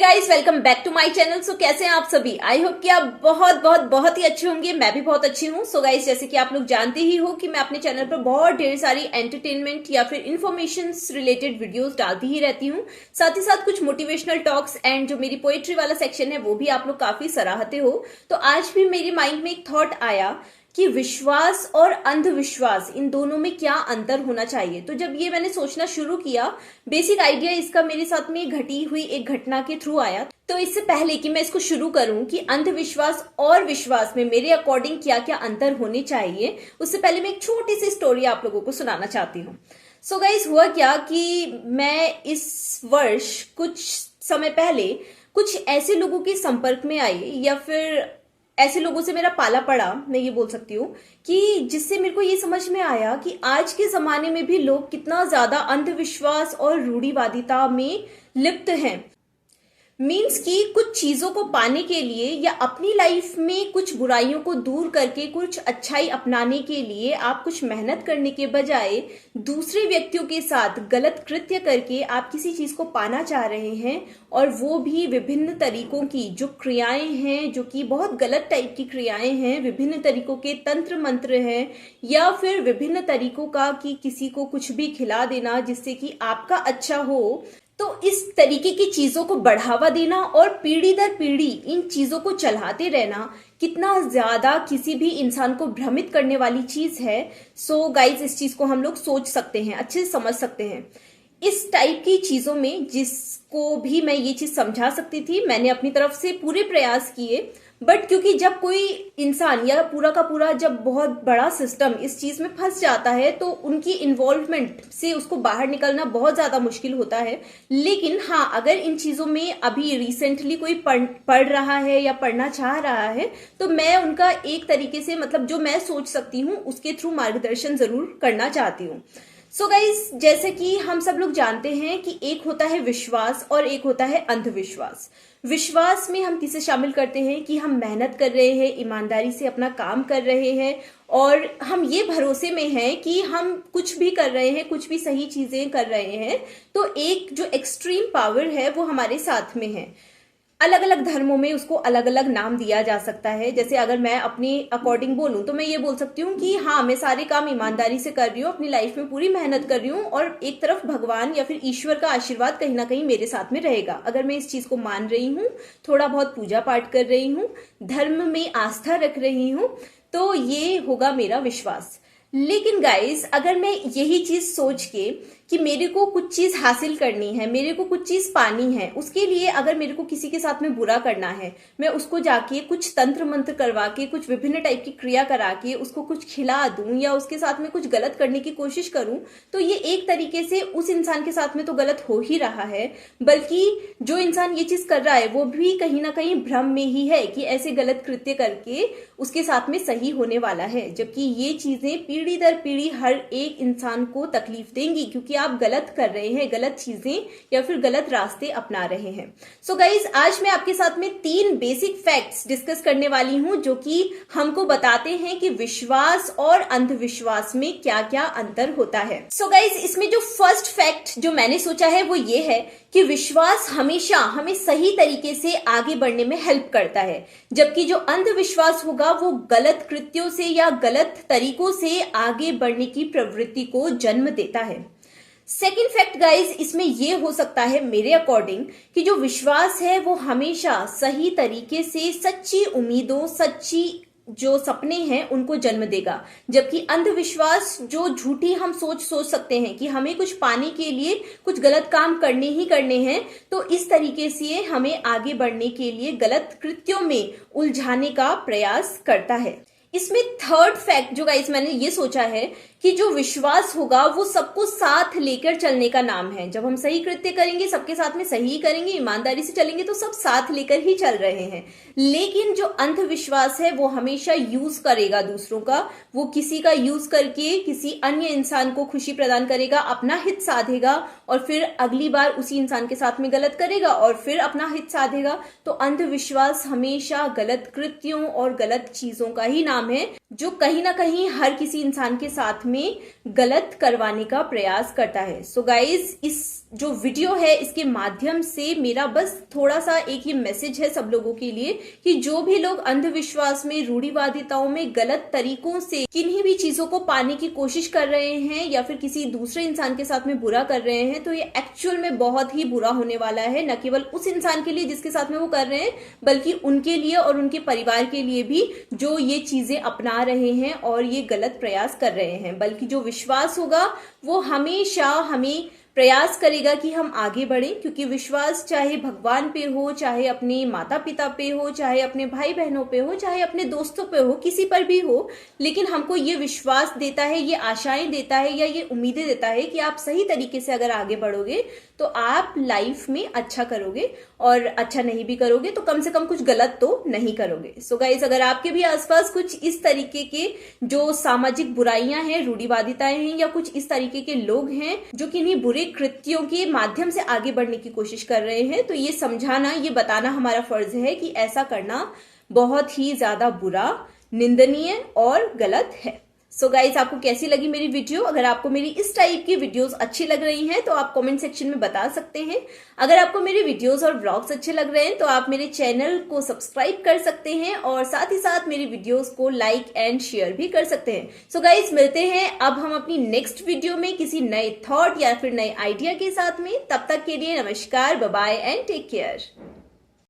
Guys welcome back to my channel. So कैसे हैं आप सभी? आई होप कि आप बहुत ही अच्छे होंगे। मैं भी बहुत अच्छी हूँ। सो गाइज जैसे कि आप लोग जानते ही हो कि मैं अपने चैनल पर बहुत ढेर सारी एंटरटेनमेंट या फिर इंफॉर्मेशन रिलेटेड वीडियोस डालती ही रहती हूँ। साथ ही साथ कुछ मोटिवेशनल टॉक्स एंड जो मेरी पोएट्री वाला सेक्शन है वो भी आप लोग काफी सराहते हो। तो आज भी मेरे माइंड में एक थॉट आया कि विश्वास और अंधविश्वास इन दोनों में क्या अंतर होना चाहिए। तो जब ये मैंने सोचना शुरू किया, बेसिक आइडिया इसका मेरे साथ में घटी हुई एक घटना के थ्रू आया। तो इससे पहले कि मैं इसको शुरू करूं कि अंधविश्वास और विश्वास में मेरे अकॉर्डिंग क्या क्या अंतर होने चाहिए, उससे पहले मैं एक छोटी सी स्टोरी आप लोगों को सुनाना चाहती हूँ। सो गाइस, हुआ क्या कि मैं इस वर्ष कुछ समय पहले कुछ ऐसे लोगों के संपर्क में आई, या फिर ऐसे लोगों से मेरा पाला पड़ा, मैं ये बोल सकती हूँ, कि जिससे मेरे को ये समझ में आया कि आज के जमाने में भी लोग कितना ज्यादा अंधविश्वास और रूढ़िवादिता में लिप्त हैं। मीन्स कि कुछ चीजों को पाने के लिए या अपनी लाइफ में कुछ बुराइयों को दूर करके कुछ अच्छाई अपनाने के लिए आप कुछ मेहनत करने के बजाय दूसरे व्यक्तियों के साथ गलत कृत्य करके आप किसी चीज को पाना चाह रहे हैं, और वो भी विभिन्न तरीकों की जो क्रियाएं हैं, जो कि बहुत गलत टाइप की क्रियाएं हैं, विभिन्न तरीकों के तंत्र मंत्र हैं, या फिर विभिन्न तरीकों का कि किसी को कुछ भी खिला देना जिससे कि आपका अच्छा हो। तो इस तरीके की चीजों को बढ़ावा देना और पीढ़ी दर पीढ़ी इन चीजों को चलाते रहना कितना ज्यादा किसी भी इंसान को भ्रमित करने वाली चीज है। सो गाइज, इस चीज को हम लोग सोच सकते हैं, अच्छे से समझ सकते हैं। इस टाइप की चीजों में जिसको भी मैं ये चीज समझा सकती थी, मैंने अपनी तरफ से पूरे प्रयास किए। बट क्योंकि जब कोई इंसान या पूरा का पूरा जब बहुत बड़ा सिस्टम इस चीज में फंस जाता है, तो उनकी इन्वॉल्वमेंट से उसको बाहर निकलना बहुत ज्यादा मुश्किल होता है। लेकिन हाँ, अगर इन चीजों में अभी रिसेंटली कोई पढ़ रहा है या पढ़ना चाह रहा है, तो मैं उनका एक तरीके से, मतलब जो मैं सोच सकती हूँ उसके थ्रू मार्गदर्शन जरूर करना चाहती हूँ। सो गाइज, जैसे कि हम सब लोग जानते हैं कि एक होता है विश्वास और एक होता है अंधविश्वास। विश्वास में हम किसे शामिल करते हैं कि हम मेहनत कर रहे हैं, ईमानदारी से अपना काम कर रहे हैं, और हम ये भरोसे में हैं कि हम कुछ भी कर रहे हैं, कुछ भी सही चीजें कर रहे हैं। तो एक जो एक्सट्रीम पावर है वो हमारे साथ में है। अलग अलग धर्मों में उसको अलग अलग नाम दिया जा सकता है। जैसे अगर मैं अपनी अकॉर्डिंग बोलूं तो मैं ये बोल सकती हूँ कि हाँ, मैं सारे काम ईमानदारी से कर रही हूँ, अपनी लाइफ में पूरी मेहनत कर रही हूँ, और एक तरफ भगवान या फिर ईश्वर का आशीर्वाद कहीं ना कहीं मेरे साथ में रहेगा। अगर मैं इस चीज को मान रही हूँ, थोड़ा बहुत पूजा पाठ कर रही हूँ, धर्म में आस्था रख रही हूँ, तो ये होगा मेरा विश्वास। लेकिन गाइस, अगर मैं यही चीज सोच के कि मेरे को कुछ चीज हासिल करनी है, मेरे को कुछ चीज पानी है, उसके लिए अगर मेरे को किसी के साथ में बुरा करना है, मैं उसको जाके कुछ तंत्र मंत्र करवा के, कुछ विभिन्न टाइप की क्रिया करा के उसको कुछ खिला दूं या उसके साथ में कुछ गलत करने की कोशिश करूं, तो ये एक तरीके से उस इंसान के साथ में तो गलत हो ही रहा है, बल्कि जो इंसान ये चीज कर रहा है वो भी कहीं ना कहीं भ्रम में ही है कि ऐसे गलत कृत्य करके उसके साथ में सही होने वाला है। जबकि ये चीजें पीढ़ी दर पीढ़ी हर एक इंसान को तकलीफ देंगी, क्योंकि आप गलत कर रहे हैं, गलत चीजें या फिर गलत रास्ते अपना रहे हैं। सो गाइज, आज मैं आपके साथ में 3 बेसिक फैक्ट्स डिस्कस करने वाली हूं, जो कि हमको बताते हैं कि विश्वास और अंधविश्वास में क्या क्या अंतर होता है। सो गाइज, इसमें जो फर्स्ट फैक्ट जो मैंने सोचा है वो ये है कि विश्वास हमेशा हमें सही तरीके से आगे बढ़ने में हेल्प करता है, जबकि जो अंधविश्वास होगा वो गलत कृत्यों से या गलत तरीकों से आगे बढ़ने की प्रवृत्ति को जन्म देता है। सेकेंड फैक्ट गाइज, इसमें यह हो सकता है मेरे अकॉर्डिंग कि जो विश्वास है वो हमेशा सही तरीके से सच्ची उम्मीदों, सच्ची जो सपने हैं उनको जन्म देगा, जबकि अंधविश्वास जो झूठी हम सोच सकते हैं कि हमें कुछ पाने के लिए कुछ गलत काम करने ही करने हैं, तो इस तरीके से हमें आगे बढ़ने के लिए गलत कृत्यों में उलझाने का प्रयास करता है। इसमें थर्ड फैक्ट जो गाइस मैंने ये सोचा है कि जो विश्वास होगा वो सबको साथ लेकर चलने का नाम है। जब हम सही कृत्य करेंगे, सबके साथ में सही ही करेंगे, ईमानदारी से चलेंगे, तो सब साथ लेकर ही चल रहे हैं। लेकिन जो अंधविश्वास है वो हमेशा यूज करेगा दूसरों का, वो किसी का यूज करके किसी अन्य इंसान को खुशी प्रदान करेगा, अपना हित साधेगा, और फिर अगली बार उसी इंसान के साथ में गलत करेगा और फिर अपना हित साधेगा। तो अंधविश्वास हमेशा गलत कृत्यों और गलत चीजों का ही नाम है, जो कहीं ना कहीं हर किसी इंसान के साथ में गलत करवाने का प्रयास करता है। सो गाइज, इस जो वीडियो है इसके माध्यम से मेरा बस थोड़ा सा एक ही मैसेज है सब लोगों के लिए कि जो भी लोग अंधविश्वास में, रूढ़िवादिताओं में, गलत तरीकों से किन्हीं भी चीजों को पाने की कोशिश कर रहे हैं या फिर किसी दूसरे इंसान के साथ में बुरा कर रहे हैं, तो ये एक्चुअल में बहुत ही बुरा होने वाला है। न केवल उस इंसान के लिए जिसके साथ में वो कर रहे हैं, बल्कि उनके लिए और उनके परिवार के लिए भी जो ये चीजें अपना रहे हैं और ये गलत प्रयास कर रहे हैं। बल्कि जो विश्वास होगा वो हमेशा हमें प्रयास करेगा कि हम आगे बढ़ें, क्योंकि विश्वास चाहे भगवान पे हो, चाहे अपने माता पिता पे हो, चाहे अपने भाई बहनों पे हो, चाहे अपने दोस्तों पे हो, किसी पर भी हो, लेकिन हमको ये विश्वास देता है, ये आशाएं देता है या ये उम्मीदें देता है कि आप सही तरीके से अगर आगे बढ़ोगे तो आप लाइफ में अच्छा करोगे, और अच्छा नहीं भी करोगे तो कम से कम कुछ गलत तो नहीं करोगे। सो गाइस, अगर आपके भी आसपास कुछ इस तरीके के जो सामाजिक बुराइयां हैं, रूढ़िवादिताएं हैं, या कुछ इस तरीके के लोग हैं जो किन्हीं बुरे कृत्यों के माध्यम से आगे बढ़ने की कोशिश कर रहे हैं, तो ये समझाना, ये बताना हमारा फर्ज है कि ऐसा करना बहुत ही ज्यादा बुरा, निंदनीय और गलत है। सो गाइज, आपको कैसी लगी मेरी वीडियो? अगर आपको मेरी इस टाइप की वीडियोस अच्छी लग रही हैं तो आप कमेंट सेक्शन में बता सकते हैं। अगर आपको मेरे वीडियोस और व्लॉग्स अच्छे लग रहे हैं तो आप मेरे चैनल को सब्सक्राइब कर सकते हैं और साथ ही साथ मेरी वीडियोस को लाइक एंड शेयर भी कर सकते हैं। सो गाइज, मिलते हैं अब हम अपनी नेक्स्ट वीडियो में किसी नए थॉट या फिर नए आइडिया के साथ में। तब तक के लिए नमस्कार, bye bye and take care.